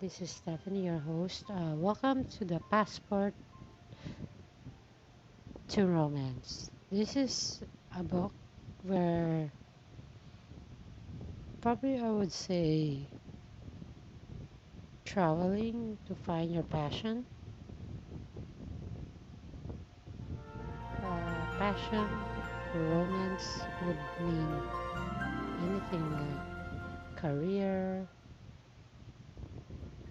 This is Stephanie, your host. Welcome to the Passport to Romance. This is a book where probably I would say traveling to find your passion. Passion, romance would mean anything like career,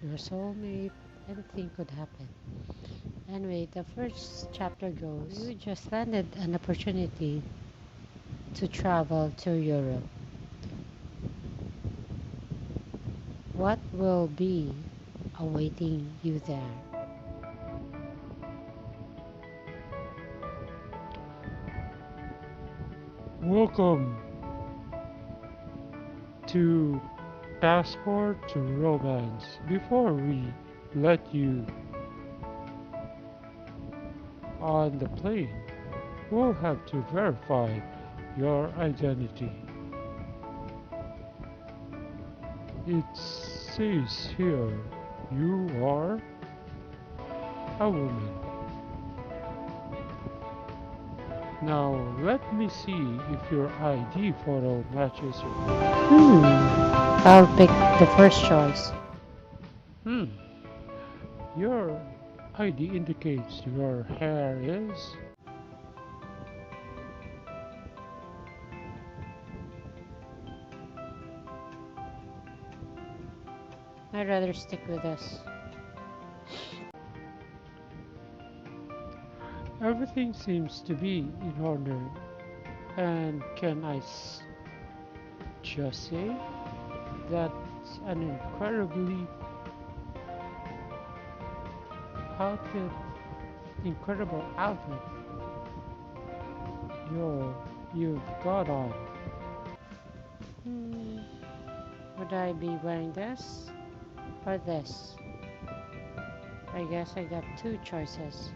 your soulmate, anything could happen. Anyway, the first chapter goes, you just landed an opportunity to travel to Europe. What will be awaiting you there? Welcome to Passport to Romance. Before we let you on the plane, we'll have to verify your identity. It says here you are a woman. Now let me see if your ID photo matches your. Hmm, I'll pick the first choice. Hmm, your ID indicates your hair is. I'd rather stick with this. Everything seems to be in order. And can I just say that's an incredibly outfit, incredible outfit you've got on. Hmm, would I be wearing this or this? I guess I got two choices.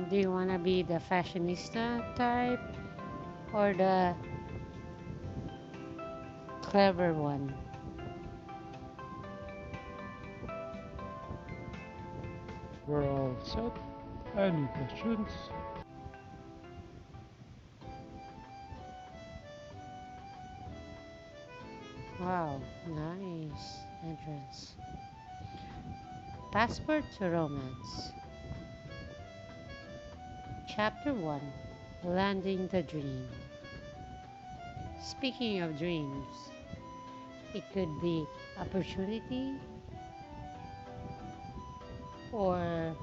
Do you want to be the fashionista type or the clever one? We're all set. Any questions? Wow, nice entrance. Passport to Romance. Chapter 1, Landing the Dream. Speaking of dreams, it could be opportunity or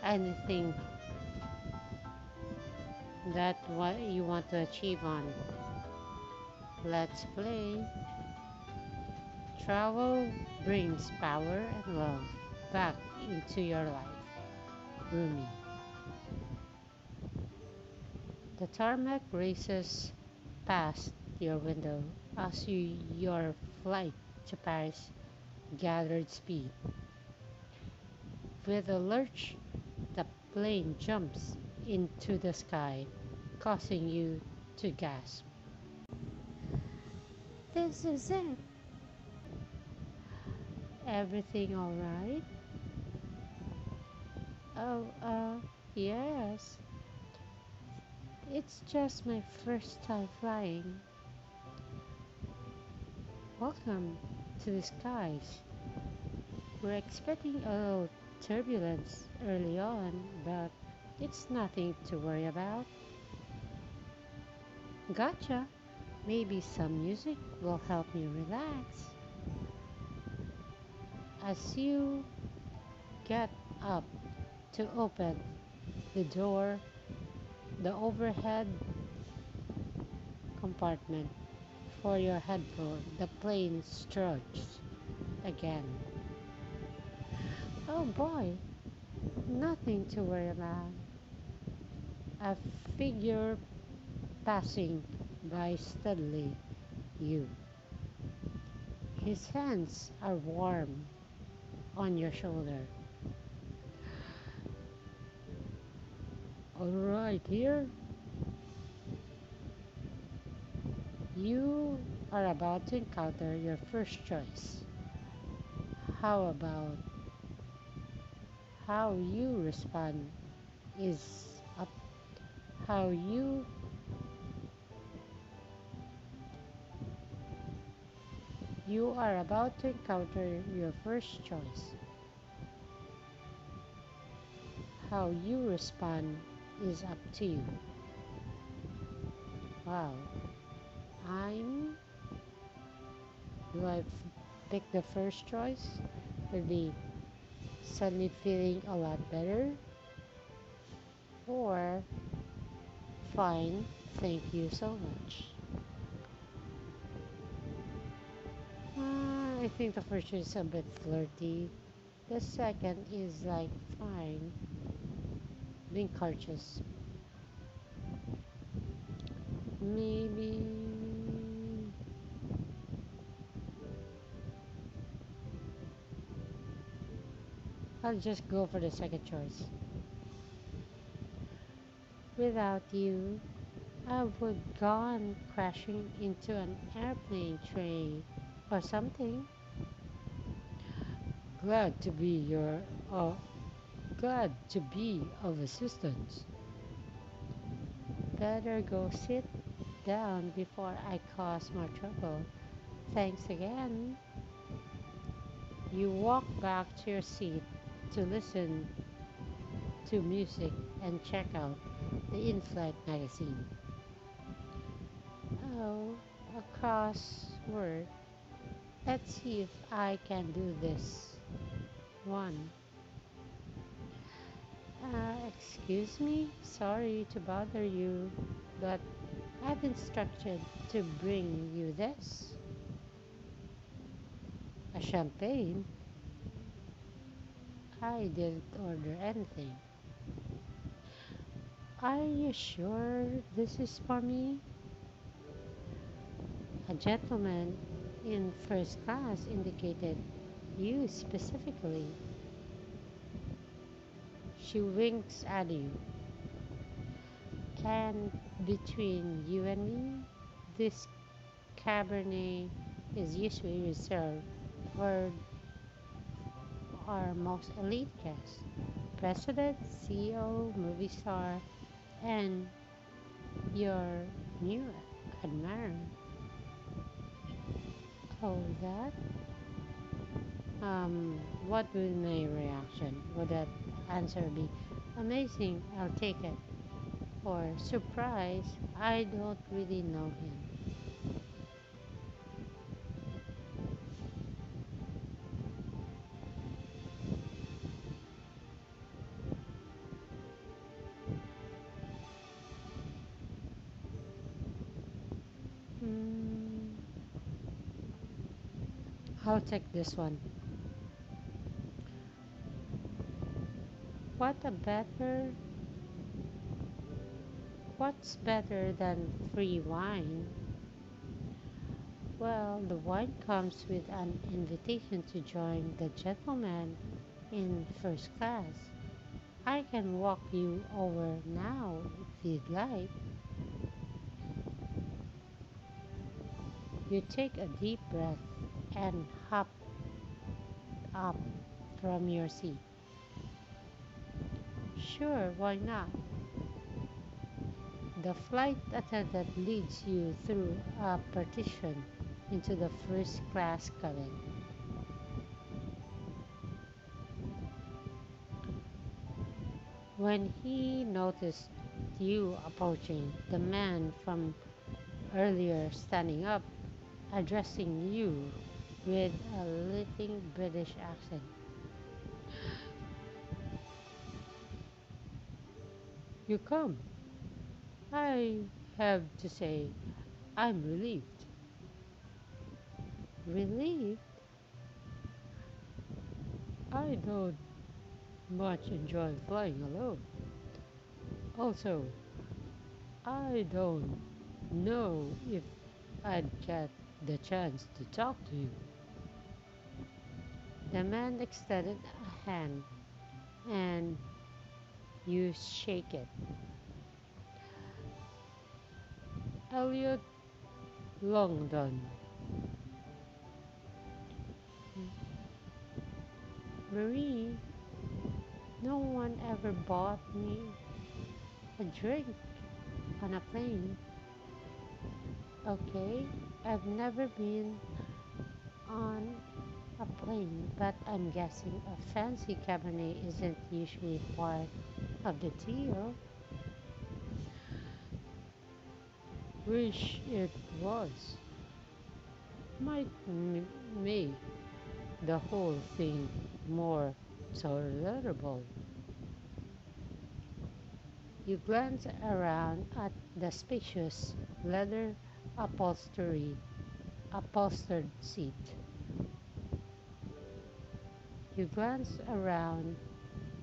anything that what you want to achieve on. Let's play. Travel brings power and love back into your life. Rumi. The tarmac races past your window as your flight to Paris gathered speed. With a lurch, the plane jumps into the sky, causing you to gasp. This is it. Everything alright? Oh, yes. It's just my first time flying. Welcome to the skies. We're expecting a little turbulence early on, but it's nothing to worry about. Gotcha. Maybe some music will help you relax. As you get up to open the door, the overhead compartment for your headphone, the plane struts again. Oh boy, nothing to worry about. A figure passing by steadily you. His hands are warm on your shoulder. Alright, here you are about to encounter your first choice. How about how you respond is up how you are about to encounter your first choice. How you respond is up to you. Wow. I'm do I pick the first choice? Will be suddenly feeling a lot better, or fine, thank you so much. I think the first is a bit flirty. The second is like fine, being cautious. Maybe I'll just go for the second choice. Without you, I would gone crashing into an airplane train or something. Glad to be your uh, glad to be of assistance. Better go sit down before I cause more trouble. Thanks again. You walk back to your seat to listen to music and check out the in-flight magazine. Oh, a crossword. Let's see if I can do this one. Excuse me? Sorry to bother you, but I've instructed to bring you this. A champagne? I didn't order anything. Are you sure this is for me? A gentleman in first class indicated you specifically. She winks at you. And between you and me, this Cabernet is usually reserved for our most elite guests. President, CEO, movie star, and your new admirer. Oh, that? What would my reaction? Would that answer be amazing? I'll take it. Or surprise? I don't really know him. Hmm, I'll take this one. What a better What's better than free wine? Well, the wine comes with an invitation to join the gentleman in first class. I can walk you over now if you'd like. You take a deep breath and hop up from your seat. Sure, why not? The flight attendant leads you through a partition into the first class cabin. When he noticed you approaching, the man from earlier standing up, addressing you with a little British accent. You come. I have to say, I'm relieved. Relieved? I don't much enjoy flying alone. Also, I don't know if I'd get the chance to talk to you. The man extended a hand and you shake it. Elliot Longdon. Marie, no one ever bought me a drink on a plane. Okay, I've never been on a plane, but I'm guessing a fancy cabernet isn't usually part of the deal. Wish it was. Might make the whole thing more tolerable. You glance around at the spacious leather upholstery upholstered seat. You glance around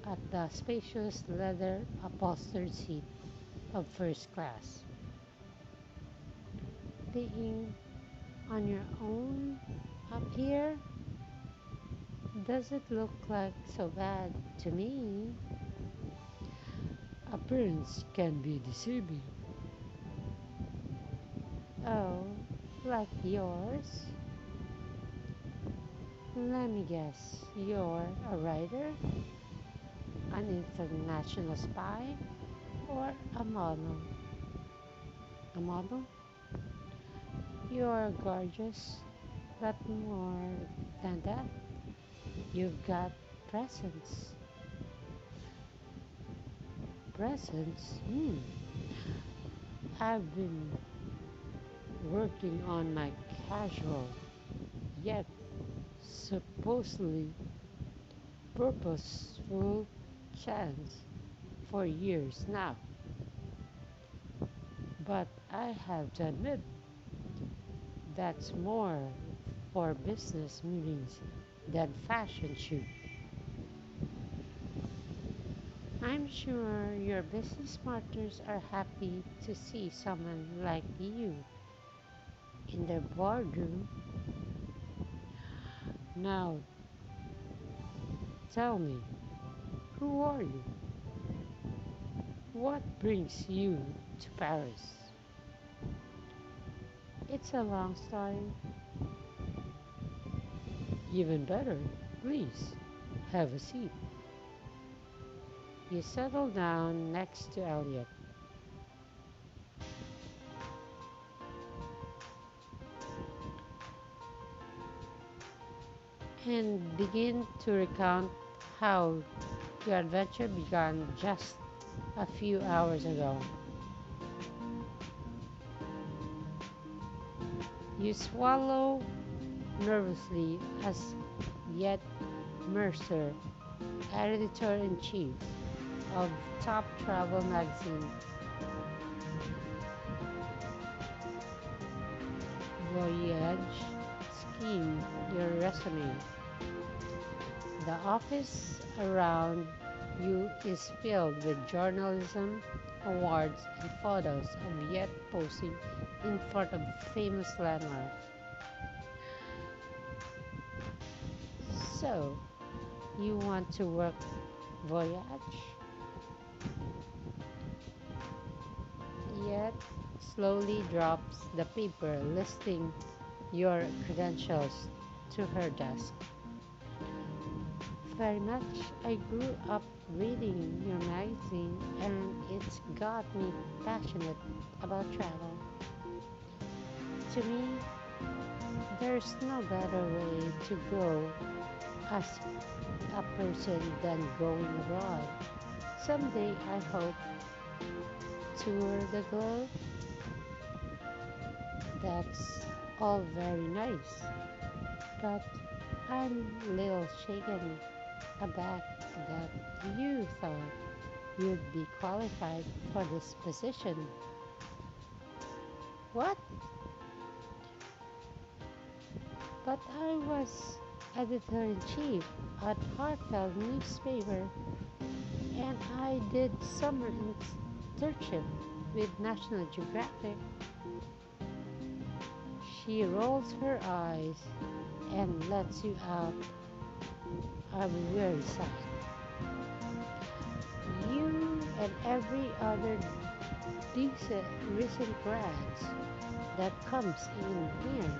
at the spacious leather upholstered seat of first class. Being on your own up here doesn't look like so bad to me. Appearance can be deceiving. Oh, like yours? Let me guess, you're a writer, an international spy, or a model? A model? You're gorgeous, but more than that, you've got presence. Presence? I've been working on my casual, yet supposedly purposeful chance for years now. But I have to admit, that's more for business meetings than fashion shoot. I'm sure your business partners are happy to see someone like you in their boardroom. Now, tell me, who are you? What brings you to Paris? It's a long story. Even better, please, have a seat. You settle down next to Elliot. And begin to recount how your adventure began just a few hours ago. You swallow nervously as yet Mercer, editor in chief of top travel magazine Voyage, skim your resume. The office around you is filled with journalism, awards, and photos of yet posing in front of famous landmarks. So, you want to work Voyage? Yet slowly drops the paper listing your credentials to her desk. Very much. I grew up reading your magazine and it's got me passionate about travel. To me, there's no better way to grow as a person than going abroad. Someday I hope tour the globe. That's all very nice, but I'm a little shaken aback that you thought you'd be qualified for this position. What? But I was editor in chief at Heartfelt newspaper and I did summer internship with National Geographic. She rolls her eyes and lets you out. I'm very sad. You and every other These recent grads that comes in here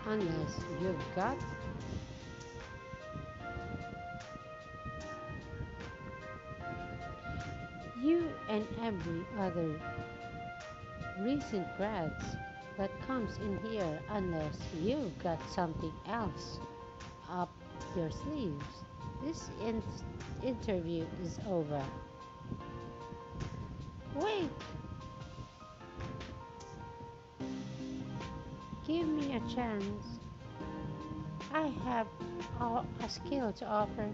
unless you've got you and every other recent grads that comes in here unless you've got something else up your sleeves. This interview is over. Wait, give me a chance. I have a skill to offer.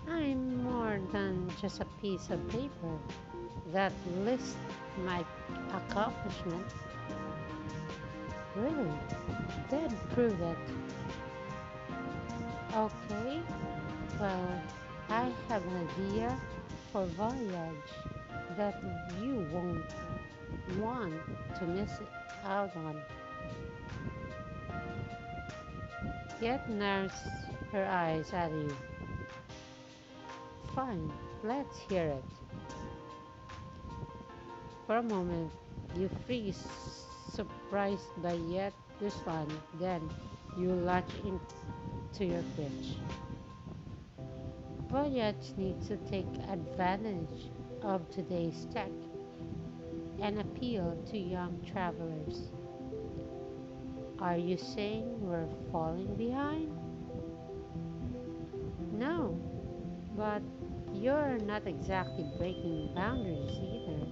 I'm more than just a piece of paper that lists my accomplishments. Really? Then prove it. Okay, well, I have an idea for voyage that you won't want to miss out on. Yet narrows her eyes at you. Fine, let's hear it. For a moment, you freeze, surprised by yet this one. Then you launch into your pitch. Voyage needs to take advantage of today's tech and appeal to young travelers. Are you saying we're falling behind? No, but you're not exactly breaking boundaries either.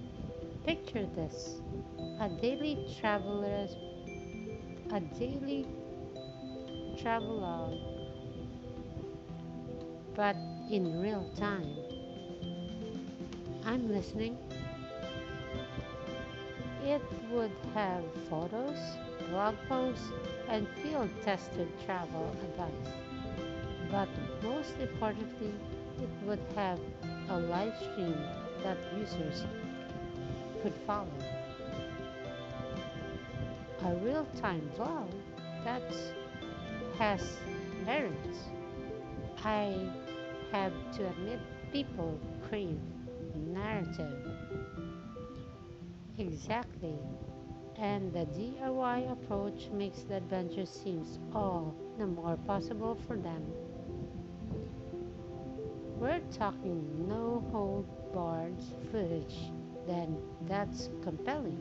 Picture this: a daily traveler's a daily travelogue, but in real time. I'm listening. It would have photos, blog posts, and field tested travel advice. But most importantly, it would have a live stream that users could follow. A real time vlog that has merits. I have to admit, people crave narrative. Exactly. And the DIY approach makes the adventure seems all the more possible for them. We're talking no hold barred footage, then that's compelling.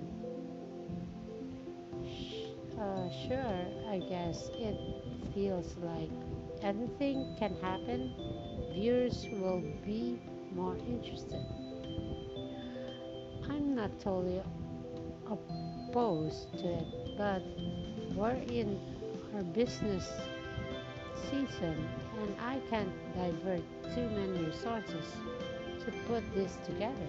Sure, I guess it feels like anything can happen. Viewers will be more interested. I'm not totally opposed to it, but we're in our business season and I can't divert too many resources to put this together.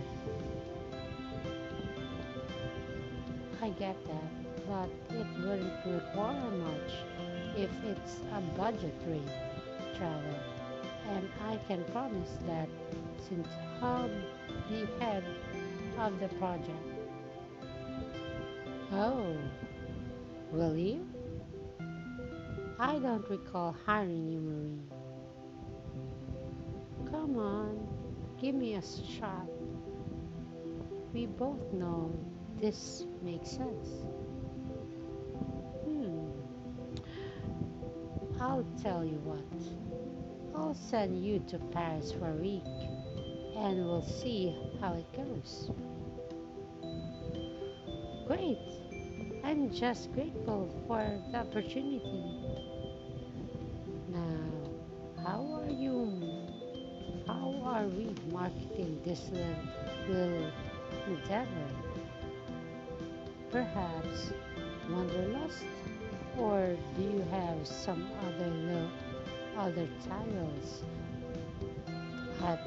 I get that, but it wouldn't require much if it's a budget rate travel. And I can promise that since I'll be head of the project. Oh, will you? I don't recall hiring you, Marie. Come on, give me a shot. We both know this makes sense. Hmm, I'll tell you what. I'll send you to Paris for a week and we'll see how it goes. Great! I'm just grateful for the opportunity. Now, how are we marketing this little endeavor? Perhaps Wanderlust? Or do you have some other titles at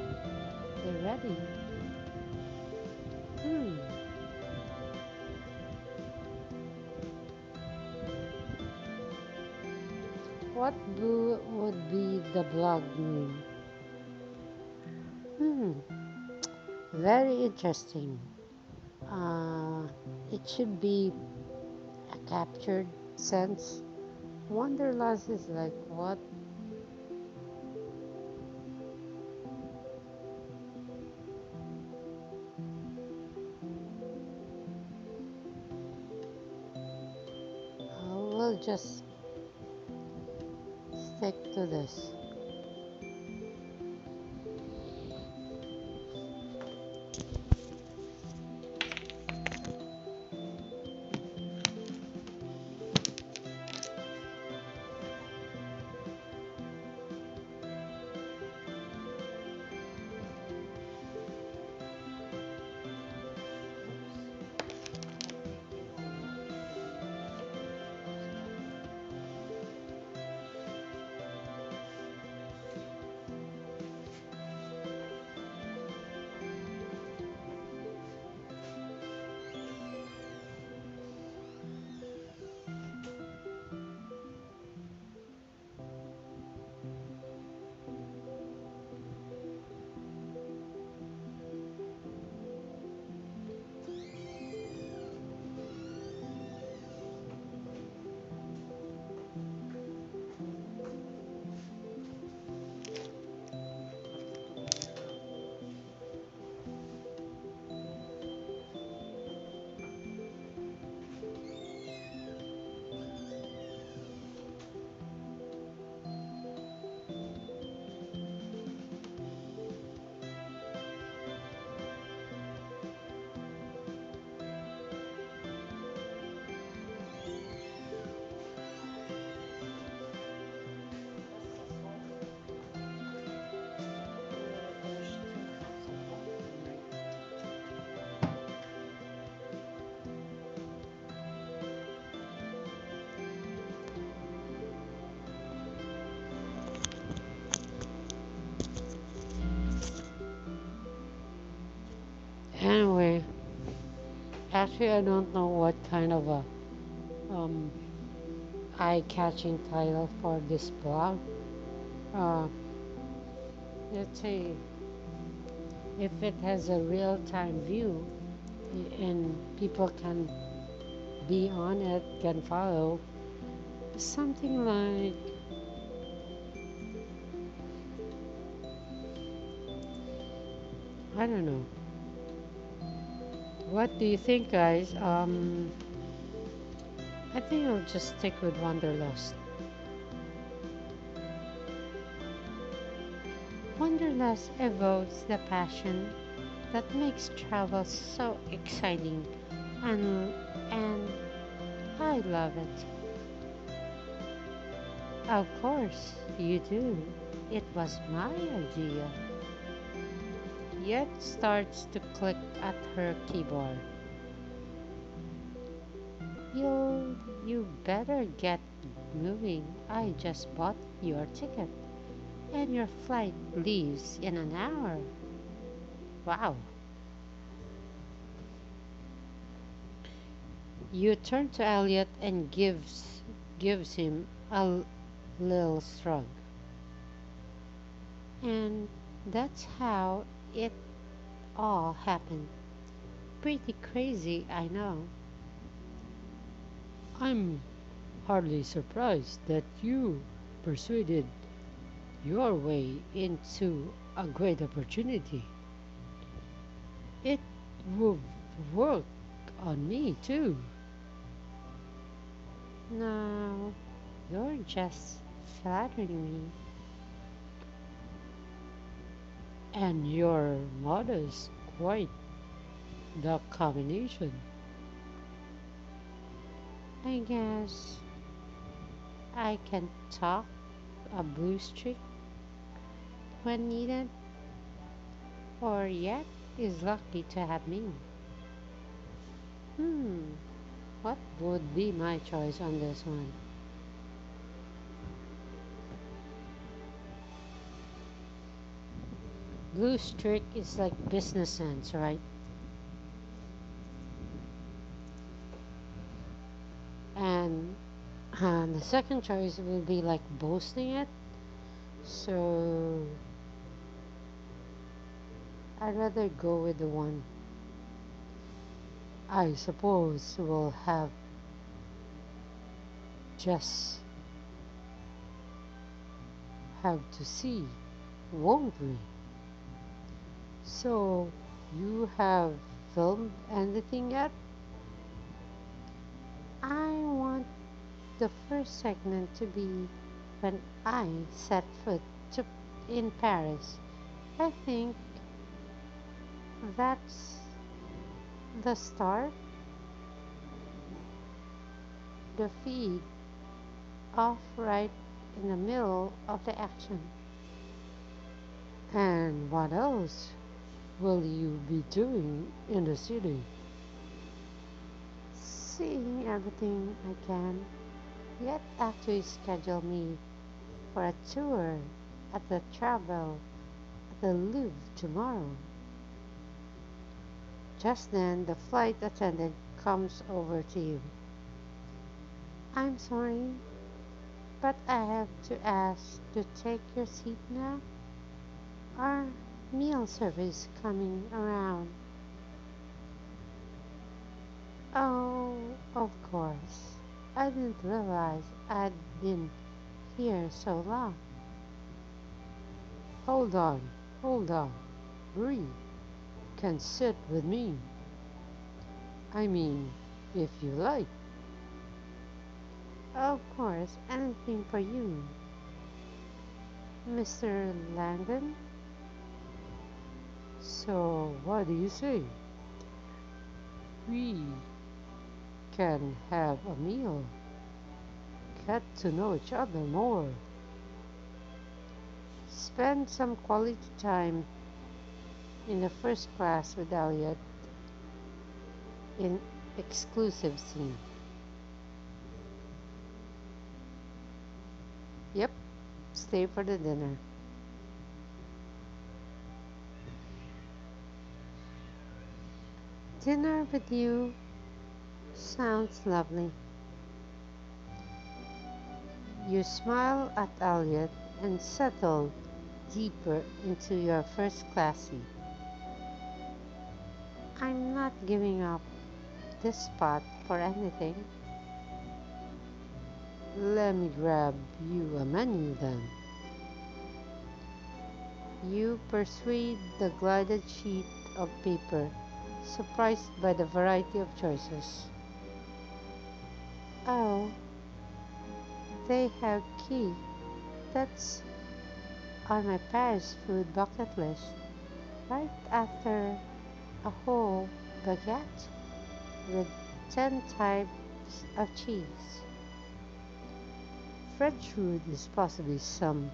the ready? Hmm, what would be the blog name? Hmm, very interesting. Uh, it should be a captured sense. Wanderlust is like what? just stick to this. Anyway, actually, I don't know what kind of a um, eye-catching title for this blog. Uh, let's say if it has a real-time view and people can be on it, can follow, something like, I don't know. What do you think, guys? I think I'll just stick with Wanderlust. Wanderlust evokes the passion that makes travel so exciting, and and I love it. Of course, you do. It was my idea. Yet starts to click at her keyboard. You you better get moving. I just bought your ticket and your flight leaves in an hour. Wow. You turn to Elliot and gives him a little shrug. And that's how it all happened. Pretty crazy, I know. I'm hardly surprised that you persuaded your way into a great opportunity. It would work on me too. No, you're just flattering me. And your mother's quite the combination. I guess I can talk a blue streak when needed, or yet is lucky to have me. Hmm, what would be my choice on this one? Blue streak is like business sense, right? And the second choice will be like boasting it. So I'd rather go with the one I suppose we'll just have to see, won't we? So, you have filmed anything yet? I want the first segment to be when I set foot to, in Paris. I think that's the start, the feed off right in the middle of the action. And what else will you be doing in the city? Seeing everything I can, yet actually schedule me for a tour at the travel at the Louvre tomorrow. Just then the flight attendant comes over to you. I'm sorry, but I have to ask to take your seat now. Our meal service coming around. Oh, of course. I didn't realize I'd been here so long. Hold on, hold on. Bree can sit with me. I mean, if you like. Of course, anything for you, Mr. Langdon. So, what do you say? We can have a meal, get to know each other more, spend some quality time in the first class with Elliot in exclusive scene. Yep, stay for the dinner. Dinner with you sounds lovely. You smile at Elliot and settle deeper into your first class seat. I'm not giving up this spot for anything. Let me grab you a menu then. You persuade the glided sheet of paper, surprised by the variety of choices. Oh, they have key. That's on my Paris food bucket list. Right after a whole baguette with 10 types of cheese. French food is possibly some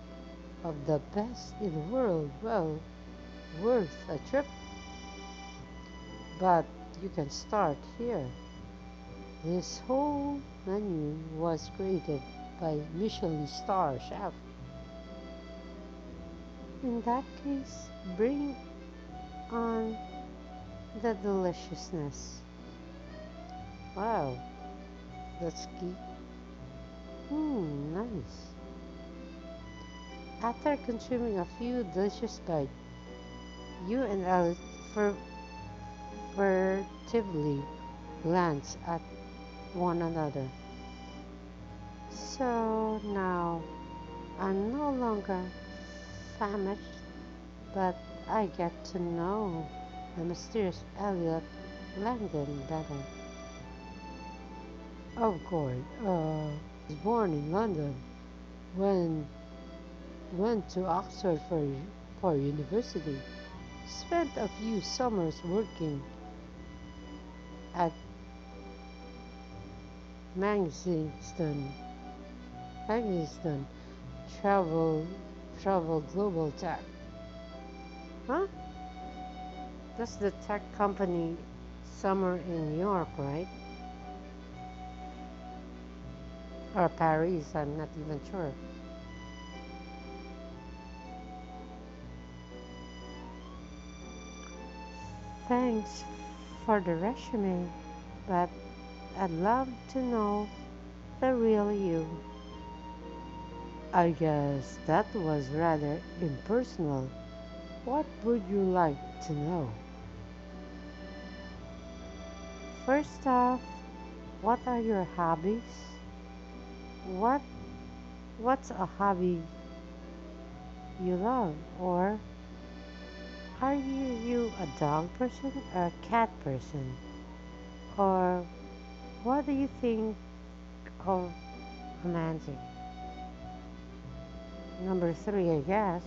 of the best in the world. Well, worth a trip, but you can start here. This whole menu was created by Michelin star chef. In that case, bring on the deliciousness. Wow, that's key. Nice. After consuming a few delicious bites, you and Alice furtively glance at one another. So now I'm no longer famished, but I get to know the mysterious Elliot Langdon better. Of course, was born in London, when went to Oxford for university, spent a few summers working at Manchester, Manchester Travel Travel Global Tech. Huh? That's the tech company somewhere in New York, right? Or Paris, I'm not even sure. Thanks for the resume, but I'd love to know the real you. I guess that was rather impersonal. What would you like to know? First off, what are your hobbies? What what's a hobby you love? Or are you a dog person or a cat person? Or what do you think of romantic. Number three, I guess.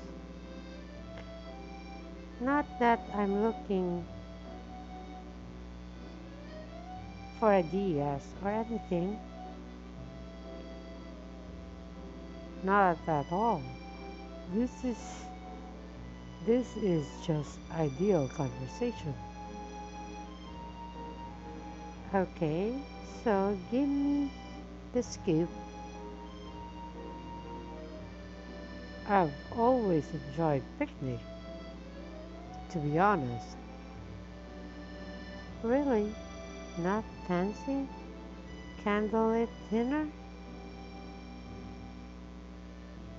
Not that I'm looking for ideas or anything, not at all. This is this is just ideal conversation. Okay, so give me the scoop. I've always enjoyed picnic, to be honest. Really, not fancy candlelit dinner?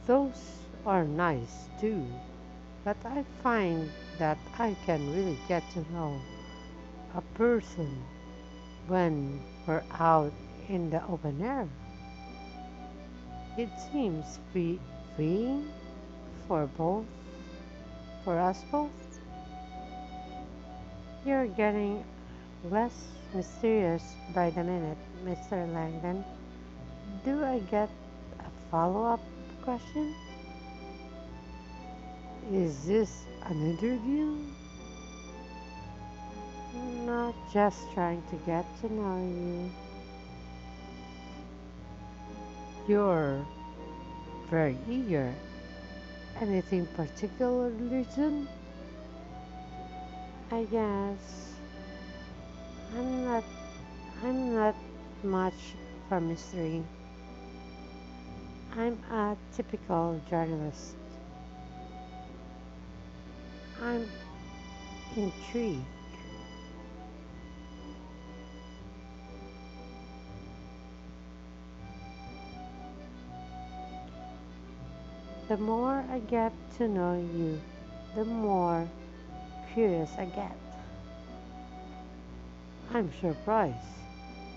Those are nice too, but I find that I can really get to know a person when we're out in the open air. It seems freeing for both, for us both. You're getting less mysterious by the minute, Mr. Langdon. Do I get a follow up question? Is this an interview? Not just trying to get to know you. You're very eager. Anything particular, reason? I guess I'm not I'm not much for mystery. I'm a typical journalist. I'm intrigued. The more I get to know you, the more curious I get. I'm surprised.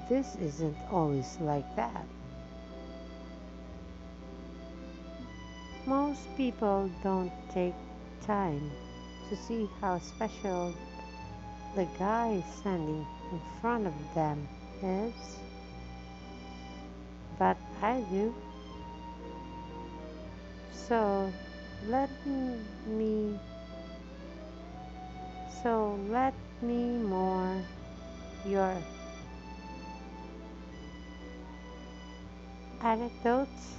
This isn't always like that. Most people don't take time to see how special the guy standing in front of them is, but I do. So let me let me more your anecdotes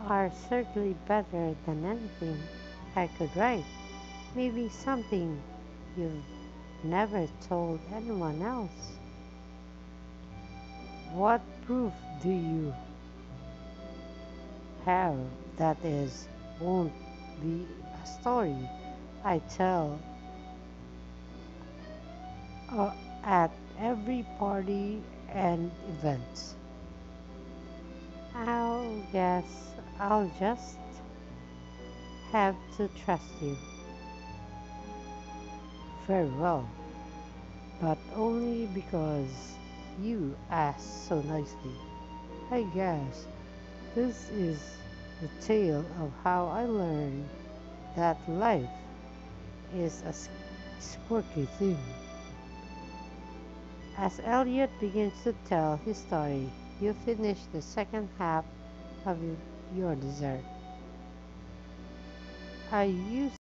are certainly better than anything I could write. Maybe something you've never told anyone else. What proof do you have that is won't be a story I tell uh, at every party and event? I'll guess I'll just have to trust you. Very well, but only because you asked so nicely. I guess this is the tale of how I learned that life is a quirky thing. As Elliot begins to tell his story, you finish the second half of your dessert. I used